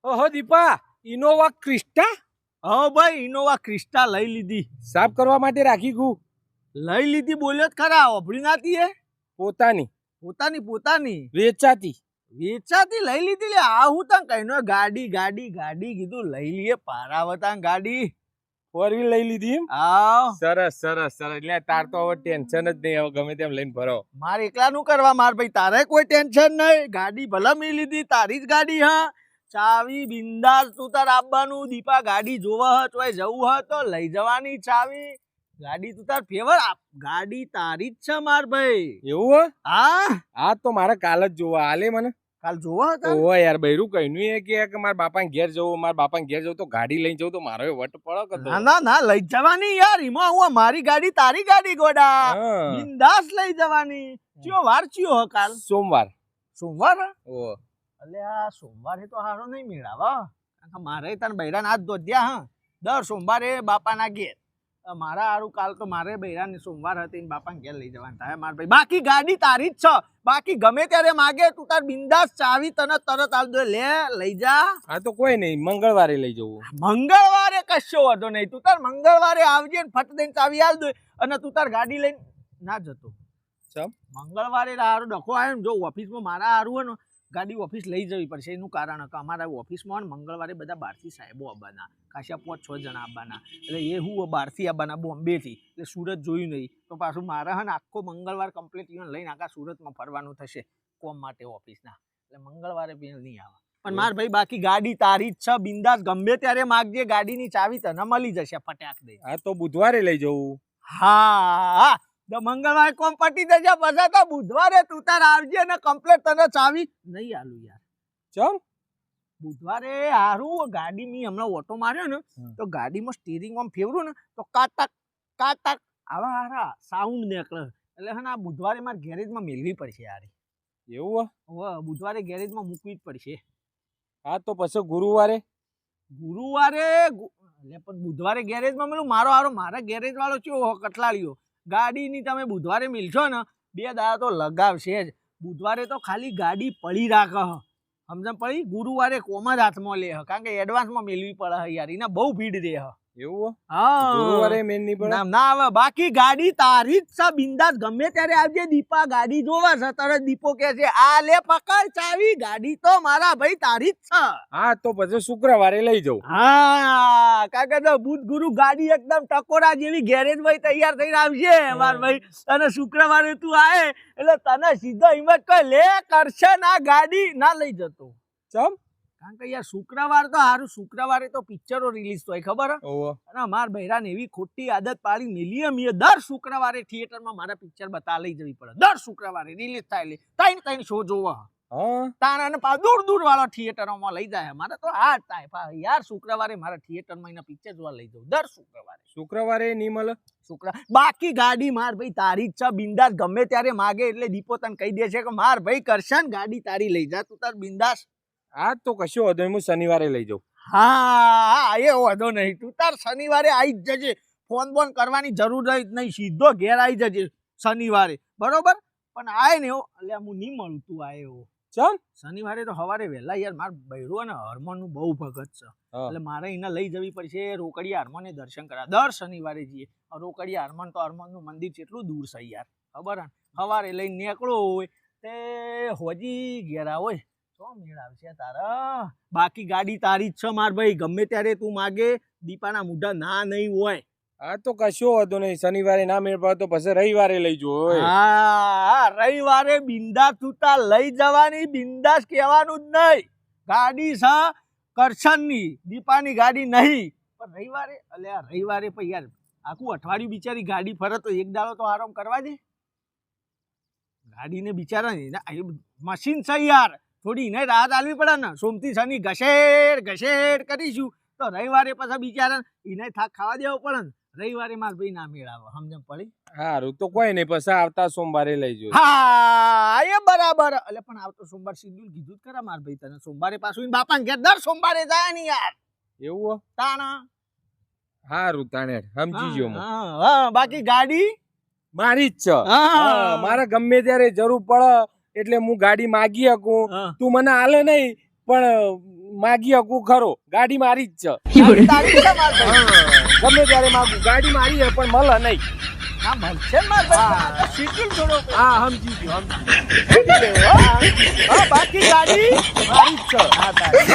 ઓહો Deepa, Innova Crysta હા ભાઈ, ઇનોવા ક્રિસ્ટા લઈ લીધી. સાફ કરવા માટે રાખી ગયું. લઈ લીધી બોલ્યો જ ખરા, ઓભળી નાતી એ પોતાની પોતાની વેચાતી. વેચાતી લઈ લીધી લે. આ હું તને કહીનો ગાડી કીધું લઈ લઈએ પારાવતા ગાડી. 4 વ્હીલ લઈ લીધી એમ? આવ સરસ સરસ સરસ. એટલે તાર તો હવે ટેન્શન જ નહીં, હવે ગમે તેમ લઈને ભરો. મારે એકલાનું કરવા, માર ભાઈ તારે કોઈ ટેન્શન નહીં. ગાડી ભલે મેં લીધી, તારી જ ગાડી. હા, ચાવી બિંદાસ તું તાર આપવાનું. દીપા ગાડી જોવા હ તોય જવું હ તો લઈ જવાની ચાવી. ગાડી તું તાર ફેવર આપ, ગાડી તારી જ છે માર ભાઈ. એવું હે? હા તો મારે કાલ જ જોવા આલે મને. કાલ જોવા હતા. ઓહો યાર, બૈરું કઈનું એ કે મારા બાપાને ઘેર જવું, મારા બાપાને ઘેર જવું તો ગાડી લઈને જવું તો મારો વટ પડો કે. ના લઈ જવાની યાર. એમાં હું મારી ગાડી તારી ગાડી ગોડા, હા. બિંદાસ લઈ જવાની. ચિયો વાર ચિયો હ કાલ? સોમવાર. સોમવાર? ઓહો. એટલે આ સોમવારે તો હારો નહીં મેળાવા. કારણ કે મારે તને બૈરાને હાથ ધોધ્યા. હા, દર સોમવારે બાપાના ઘેર. મારા હારું કાલ તો મારે બૈરાને સોમવાર હતી, બાપાને ઘેર લઈ જવાનું થાય માર ભાઈ. બાકી ગાડી તારી જ છે. બાકી ગમે ત્યારે માગે તું તાર બિંદાસ ચાવી તને તરત આલ દો, લે લઈ જા. હા તો કોઈ નહીં, મંગળવારે લઈ જવું. મંગળવારે કશો વાંધો નહીં. તું તાર મંગળવારે આવજે ને ફટ દઈને ચાવી આલ દો, અને તું તાર ગાડી લઈને ના જતો. ચમ? મંગળવારે હારું ડખો આવ્યો ને, જો ઓફિસમાં મારા હારું હોય ને ગાડી ઓફિસ લઈ જવી પડશે. એનું કારણ કે અમારા ઓફિસમાં મંગળવારે બધા બહારથી સાહેબો આવવાના, ખાસા 5-6 જણા આવવાના. એટલે એ હું બહારથી આવવાના, બોમ્બેથી. એટલે સુરત જોયું નહીં તો પાછું મારા હે ને આખો મંગળવાર કમ્પ્લીટ ઇવન લઈને આખા સુરતમાં ફરવાનું થશે કોમ માટે ઓફિસના. એટલે મંગળવારે બી નહીં આવે. પણ માર ભાઈ બાકી ગાડી તારી જ છે. બિંદાસ ગમે ત્યારે માગજે, ગાડીની ચાવી તને મળી જશે ફટાક દે. હા તો બુધવારે લઈ જવું. હા, મંગળવારે કોમ પટી જશે, પછી તો બુધવારે તું તાર આવજે ને કમ્પ્લીટ તને ચાવી નહીં આલું યાર. ચમ? બુધવારે હારું ગાડી મી હમણાં ઓટો માર્યો ને તો ગાડીમાં સ્ટીરિંગ આમ ફેરવું ને તો કાટક આવા હારા સાઉન્ડ નીકળે. એટલે હે ને આ બુધવારે મારે ગેરેજમાં મેળવી પડશે યાર. એવું હે? બુધવારે ગેરેજમાં મૂકવી જ પડશે. હા તો પછી ગુરુવારે પણ બુધવારે ગેરેજમાં મેલું મારો હારો મારા ગેરેજ વાળો ચો કટલાળીઓ. ગાડીની તમે બુધવારે મિલશો ને 2 દાડા તો લગાવશે જ. બુધવારે તો ખાલી ગાડી પડી રાખે. સમજણ પડી? ગુરુવારે કોમ જ હાથમાં લે, કારણ કે એડવાન્સમાં મેળવી પડે યાર. એને બહુ ભીડ રહે. એવું? હા, ગુરુવારે મેન નહીં પડે. ના આવે. બાકી ગાડી તારી જ છે. બિંદાસ ગમે ત્યારે આવજે. દીપા ગાડી જોવા છે તરત દીપો કે છે આ લે પકડ ચાવી. ગાડી તો મારા ભાઈ તારી જ છે. હા તો પછી શુક્રવારે લઈ જવું. હા, કારણ કે બુધ ગુરુ ગાડી એકદમ ટકોરા જેવી ગેરેજ માં તૈયાર થઈને આવશે માર ભાઈ. અને શુક્રવારે તું આય એટલે તને સીધો હિંમત કોઈ લે કરશે ના, ગાડી ના લઈ જતો. ચમ? કારણ કે યાર શુક્રવાર તો હારું, શુક્રવારે તો પિક્ચરો રિલીઝ થાય ખબર હે? અને માર બૈરાને એવી ખોટી આદત પાડી મિલી અમે દર શુક્રવારે થિયેટરમાં મારા પિક્ચર બતા લઈ જવી પડે. દર શુક્રવારે રિલીઝ થાય એટલે ત્રણ શો જોવા. તાણા દૂર વાળા થિયેટરોમાં લઈ જાય. મારે તો આ થાય યાર, શુક્રવારે મારા થિયેટરમાં એના પિક્ચર જોવા લઈ જવું દર શુક્રવારે નહીં મળે. બાકી ગાડી માર ભાઈ તારી જ છે. બિંદાસ ગમે ત્યારે માગે એટલે દીપો તને કહી દે છે કે માર ભાઈ કરશે ને ગાડી તારી લઈ જા, તું તાર બિંદાસ. હા તો કશો વાંધો નહીં, હું શનિવારે લઈ જાઉં. હા, એ વાંધો નહીં. તું તાર શનિવારે આવી જ જજે. ફોન બોન કરવાની જરૂર જ નહીં, સીધો ઘેર આવી જજે શનિવારે, બરોબર? પણ આય ને એટલે હું નહીં મળું, તું આય એવો. ચમ? શનિવારે તો સવારે વહેલા યાર માર બૈરો ને હરમોનનું બહુ ભગત છે. એટલે મારે એને લઈ જવી પડશે રોકડિયા હરમોને દર્શન કરવા. દર શનિવારે જઈએ. રોકડિયા હરમોન તો હરમોનનું મંદિર કેટલું દૂર છે યાર, ખબર ને? સવારે લઈને નીકળો હોય તે હોજી ઘેરા હોય તો મેળ આવશે તારા. બાકી ગાડી તારી જ છે માર ભાઈ. ગમે ત્યારે તું માગે, દીપાના મૂઢા ના નહીં હોય. હા તો કશો વાંધો નહીં, શનિવારે ના મેળ પડે તો પછી રવિવારે લઈ જવો. હા, રવિવારે બિંદાસ તું લઈ જવાની. બિંદાસ કહેવાનું જ નહીં. ગાડી છે કરશનની, દીપાની ગાડી નહીં. પણ રવિવારે અલ્યા રવિવારે પણ યાર આખું અઠવાડિયું બિચારી ગાડી ફરે તો એક દાડો તો આરામ કરવા દે ગાડીને. બિચારા મશીન છે યાર, થોડી એને રાહત આલવી પડે ને. સોમથી શનિ ઘસેડ કરીશું તો રવિવારે પાછા બિચારા એને થાક ખાવા દેવો પડે ને. રવિવારે માર ભાઈ ના મેળાવે, સમજણ પડી? સારું તો કોઈ નહીં, પછી આવતા સોમવારે લઈ જવું. હા, એ બરાબર. એટલે પણ આવતો સોમવાર શિડ્યુલ કીધું જ ખરા માર ભાઈ તને. સોમવારે પાછું બાપા ઘેર દર સોમવારે જાય ને યાર. એવું? તાણા સારું તાણે સમજી ગયો. હા, બાકી ગાડી મારી જ છે. મારે ગમે ત્યારે જરૂર પડે એટલે હું ગાડી માગી શકું. તું મને આલે નહીં પણ માગી શકું ખરો ગાડી મારી જ છે ગાડી તારી છે માર ભાઈ. ગમે ત્યારે માગું ગાડી મારી છે પણ મળે નહીં ના મળશે માર ભાઈ. આ તો શીખ્યું થોડો. હા સમજી ગયો સમજી ગયો. હા, બાકી ગાડી મારી જ છે હા, તારી.